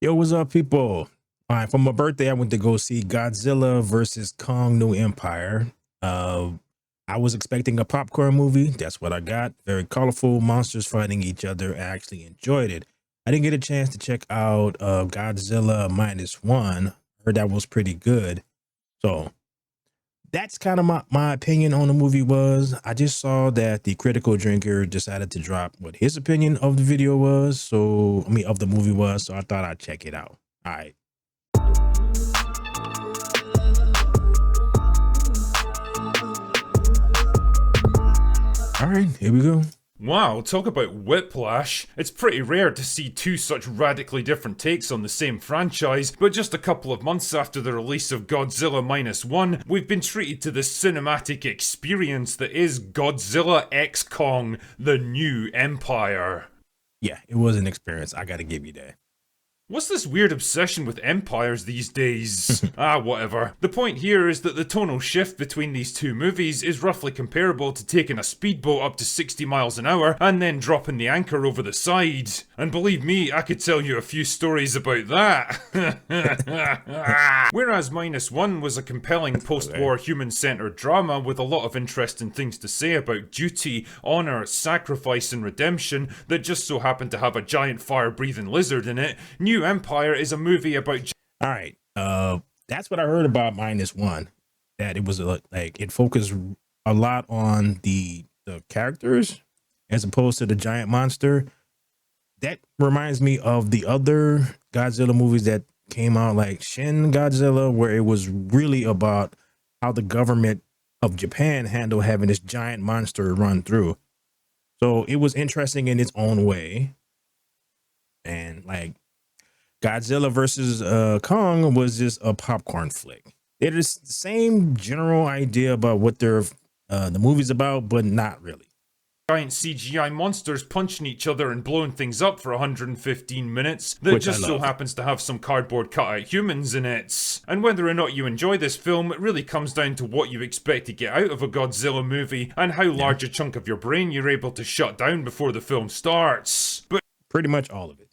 Yo, what's up, people? All right, for my birthday, I went to go see Godzilla versus Kong New Empire. Uh, I was expecting a popcorn movie. That's what I got. Very colorful monsters fighting each other. I actually enjoyed it. I didn't get a chance to check out Godzilla Minus One. Heard that was pretty good. So that's kind of my opinion on the movie was. I just saw that the critical drinker decided to drop what his opinion of the video was. So, I mean, of the movie was. So I thought I'd check it out. All right. All right, here we go. Wow, talk about whiplash. It's pretty rare to see two such radically different takes on the same franchise, but just a couple of months after the release of Godzilla Minus One, we've been treated to the cinematic experience that is Godzilla x Kong, the New Empire. Yeah, it was an experience. I gotta give you that. What's this weird obsession with empires these days? Whatever. The point here is that the tonal shift between these two movies is roughly comparable to taking a speedboat up to 60 miles an hour and then dropping the anchor over the side. And believe me, I could tell you a few stories about that. Whereas Minus One was a compelling post-war human-centered drama with a lot of interesting things to say about duty, honor, sacrifice and redemption that just so happened to have a giant fire-breathing lizard in it, New Empire is a movie about... All right. That's what I heard about Minus One. That it was it focused a lot on the characters as opposed to the giant monster. That reminds me of the other Godzilla movies that came out, like Shin Godzilla, where it was really about how the government of Japan handled having this giant monster run through. So it was interesting in its own way. And like Godzilla versus Kong was just a popcorn flick. It is the same general idea about what the movie's about, but not really. Giant CGI monsters punching each other and blowing things up for 115 minutes that Which I just so love. happens to have some cardboard cutout humans in it. And whether or not you enjoy this film, it really comes down to what you expect to get out of a Godzilla movie and how large a chunk of your brain you're able to shut down before the film starts. But Pretty much all of it.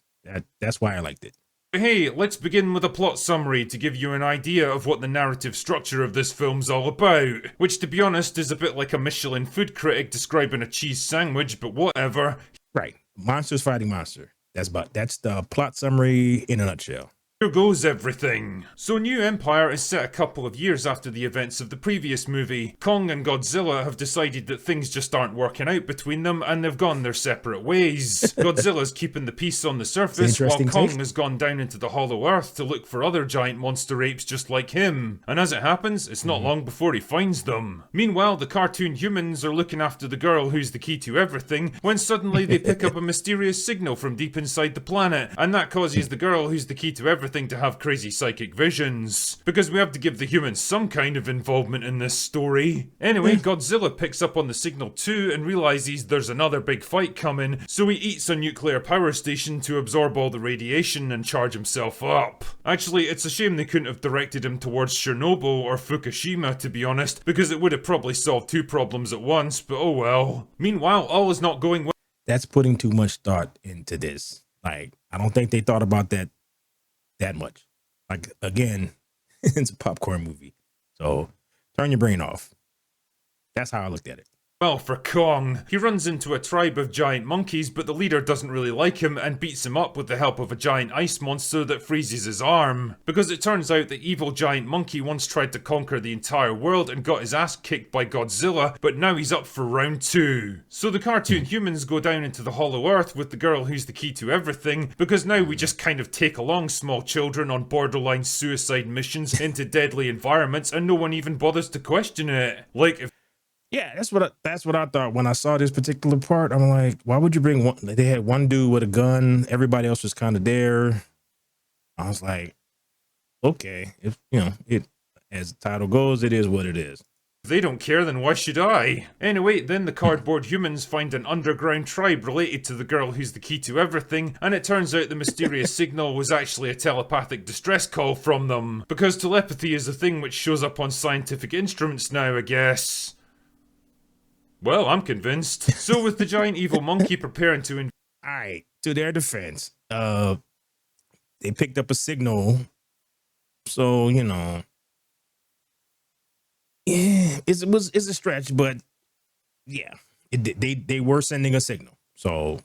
That's why I liked it. hey, let's begin with a plot summary to give you an idea of what the narrative structure of this film's all about. Which, to be honest, is a bit like a Michelin food critic describing a cheese sandwich, but whatever. Right. Monsters fighting monster. That's the plot summary in a nutshell. Here goes everything. So New Empire is set a couple of years after the events of the previous movie. Kong and Godzilla have decided that things just aren't working out between them and they've gone their separate ways. Godzilla's keeping the peace on the surface while Kong has gone down into the hollow earth to look for other giant monster apes just like him. And as it happens, it's not long before he finds them. Meanwhile, the cartoon humans are looking after the girl who's the key to everything when suddenly they pick up a mysterious signal from deep inside the planet, and that causes the girl who's the key to everything to have crazy psychic visions. Because we have to give the humans some kind of involvement in this story. Anyway, Godzilla picks up on the signal too and realizes there's another big fight coming, so he eats a nuclear power station to absorb all the radiation and charge himself up. Actually, it's a shame they couldn't have directed him towards Chernobyl or Fukushima, to be honest, because it would have probably solved two problems at once, but oh well. Meanwhile, all is not going well. That's putting too much thought into this. Like, I don't think they thought about that much. Like, again, it's a popcorn movie. So turn your brain off. That's how I looked at it. Well, for Kong, he runs into a tribe of giant monkeys, but the leader doesn't really like him and beats him up with the help of a giant ice monster that freezes his arm. Because it turns out the evil giant monkey once tried to conquer the entire world and got his ass kicked by Godzilla, but now he's up for round 2. So the cartoon humans go down into the hollow earth with the girl who's the key to everything, because now we just kind of take along small children on borderline suicide missions into deadly environments and no one even bothers to question it. Like, if Yeah, that's what I thought when I saw this particular part. I'm like, why would you bring one? They had one dude with a gun. Everybody else was kind of there. I was like, okay, if it as the title goes, it is what it is. they don't care, then why should I? Anyway, then the cardboard humans find an underground tribe related to the girl who's the key to everything, and it turns out the mysterious signal was actually a telepathic distress call from them. Because telepathy is a thing which shows up on scientific instruments now, I guess. Well, I'm convinced. So with the giant evil monkey preparing to All right, to their defense, they picked up a signal. So, yeah, it's a stretch, but yeah, they were sending a signal. So,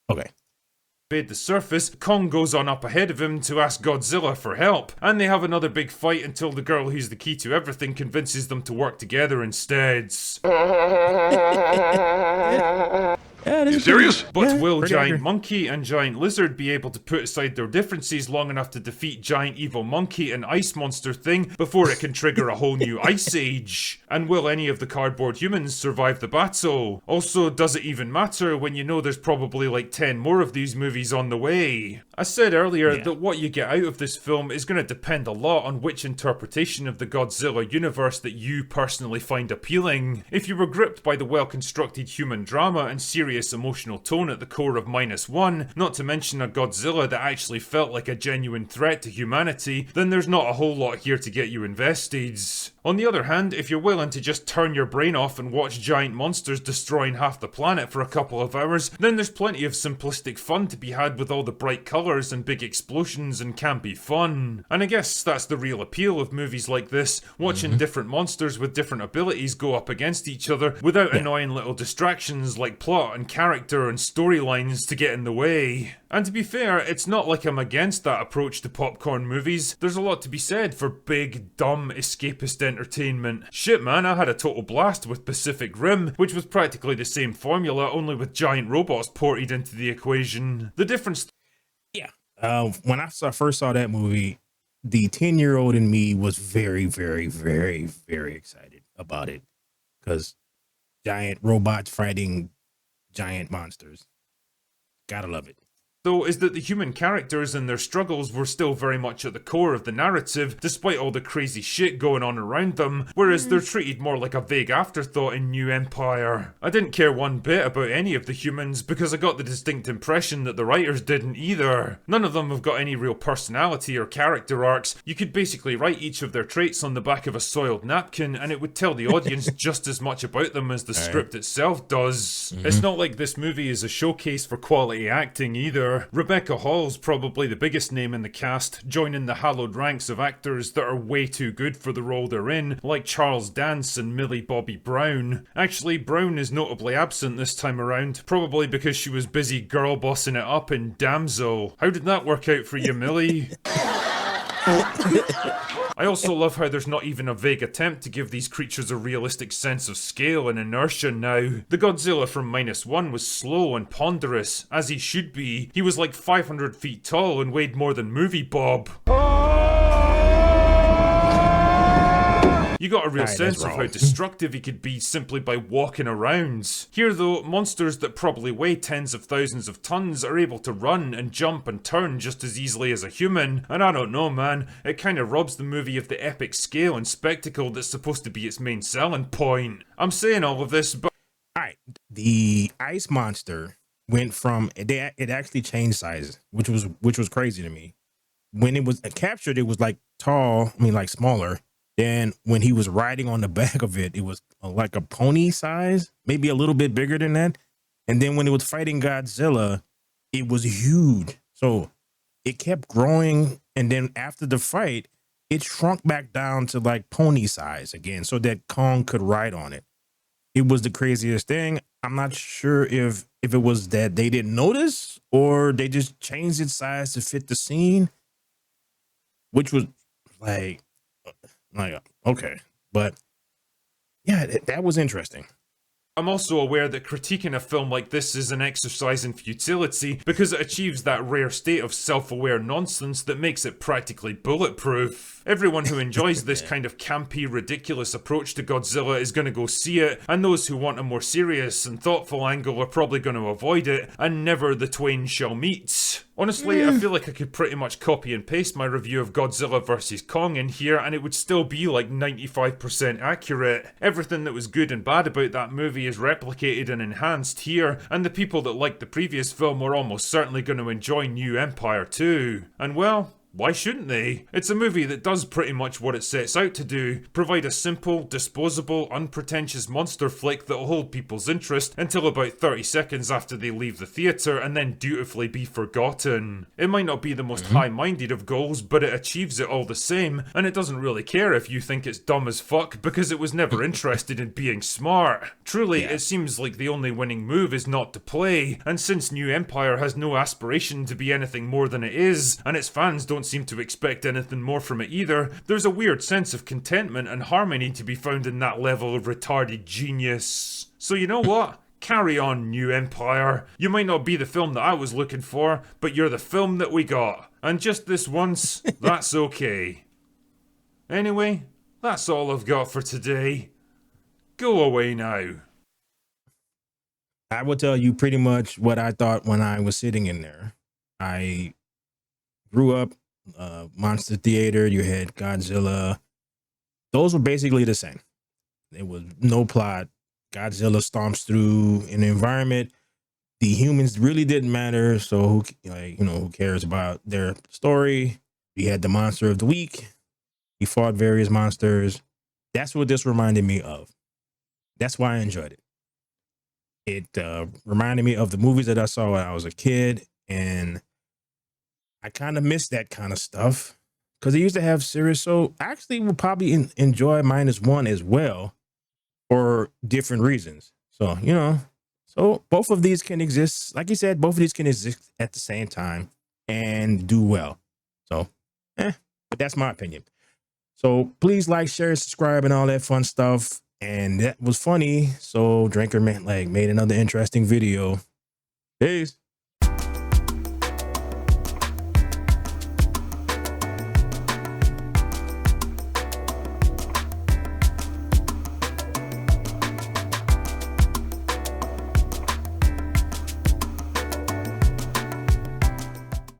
okay. The surface, Kong goes on up ahead of him to ask Godzilla for help, and they have another big fight until the girl who's the key to everything convinces them to work together instead. Yeah, You serious? But Yeah, will pretty Giant accurate. Monkey and Giant Lizard be able to put aside their differences long enough to defeat Giant Evil Monkey and Ice Monster Thing before it can trigger a whole new ice age? And will any of the cardboard humans survive the battle? Also, does it even matter when you know there's probably like 10 more of these movies on the way? I said earlier Yeah. that what you get out of this film is going to depend a lot on which interpretation of the Godzilla universe that you personally find appealing. If you were gripped by the well-constructed human drama and serious emotional tone at the core of -1, not to mention a Godzilla that actually felt like a genuine threat to humanity, then there's not a whole lot here to get you invested. On the other hand, if you're willing to just turn your brain off and watch giant monsters destroying half the planet for a couple of hours, then there's plenty of simplistic fun to be had with all the bright colours and big explosions and campy fun. And I guess that's the real appeal of movies like this, watching different monsters with different abilities go up against each other without annoying little distractions like plot and character and storylines to get in the way. And to be fair, it's not like I'm against that approach to popcorn movies. There's a lot to be said for big, dumb, escapist entertainment. Shit man, I had a total blast with Pacific Rim, which was practically the same formula, only with giant robots ported into the equation. The difference... Yeah. When I first saw that movie, the 10-year-old in me was very, very, very, very excited about it. Because giant robots fighting giant monsters. Gotta love it. though, is that the human characters and their struggles were still very much at the core of the narrative, despite all the crazy shit going on around them, whereas they're treated more like a vague afterthought in New Empire. I didn't care one bit about any of the humans, because I got the distinct impression that the writers didn't either. None of them have got any real personality or character arcs. You could basically write each of their traits on the back of a soiled napkin, and it would tell the audience just as much about them as the script itself does. It's not like this movie is a showcase for quality acting either. Rebecca Hall's probably the biggest name in the cast, joining the hallowed ranks of actors that are way too good for the role they're in, like Charles Dance and Millie Bobby Brown. Actually, Brown is notably absent this time around, probably because she was busy girl bossing it up in Damsel. How did that work out for you, Millie? I also love how there's not even a vague attempt to give these creatures a realistic sense of scale and inertia now. The Godzilla from -1 was slow and ponderous, as he should be. He was like 500 feet tall and weighed more than Movie Bob. You got a real sense of how destructive he could be simply by walking around. Here though, monsters that probably weigh tens of thousands of tons are able to run and jump and turn just as easily as a human, and I don't know man, it kinda robs the movie of the epic scale and spectacle that's supposed to be its main selling point. I'm saying all of this, but... Alright, the ice monster went from, it actually changed sizes, which was crazy to me. When it was captured, it was like tall, like smaller. Then when he was riding on the back of it, it was like a pony size, maybe a little bit bigger than that. And then when it was fighting Godzilla, it was huge. So it kept growing. And then after the fight, it shrunk back down to like pony size again so that Kong could ride on it. It was the craziest thing. I'm not sure if it was that they didn't notice or they just changed its size to fit the scene, which was like okay, but yeah, that was interesting. I'm also aware that critiquing a film like this is an exercise in futility because it achieves that rare state of self-aware nonsense that makes it practically bulletproof. Everyone who enjoys this kind of campy, ridiculous approach to Godzilla is going to go see it, and those who want a more serious and thoughtful angle are probably going to avoid it, and never the twain shall meet. Honestly, I feel like I could pretty much copy and paste my review of Godzilla vs. Kong in here and it would still be like 95% accurate. Everything that was good and bad about that movie is replicated and enhanced here, and the people that liked the previous film are almost certainly going to enjoy New Empire too. And well, Why shouldn't they? It's a movie that does pretty much what it sets out to do, provide a simple, disposable, unpretentious monster flick that'll hold people's interest until about 30 seconds after they leave the theatre and then dutifully be forgotten. It might not be the most high-minded of goals, but it achieves it all the same, and it doesn't really care if you think it's dumb as fuck because it was never interested in being smart. Truly, it seems like the only winning move is not to play, and since New Empire has no aspiration to be anything more than it is, and its fans don't seem to expect anything more from it either, there's a weird sense of contentment and harmony to be found in that level of retarded genius. So you know what? Carry on, New Empire. You might not be the film that I was looking for, but you're the film that we got. And just this once, that's okay. Anyway, that's all I've got for today. Go away now. I will tell you pretty much what I thought when I was sitting in there. I grew up monster theater. You had Godzilla. Those were basically the same. There was no plot. Godzilla stomps through an environment. The humans really didn't matter. So who cares about their story? We had the monster of the week. He fought various monsters. That's what this reminded me of. That's why I enjoyed it. It reminded me of the movies that I saw when I was a kid, and I kind of miss that kind of stuff because they used to have serious. So I actually will probably enjoy -1 as well for different reasons. So, so both of these can exist. Like you said, both of these can exist at the same time and do well. So, but that's my opinion. So please like, share, subscribe, and all that fun stuff. And that was funny. So Drinker made another interesting video. Peace.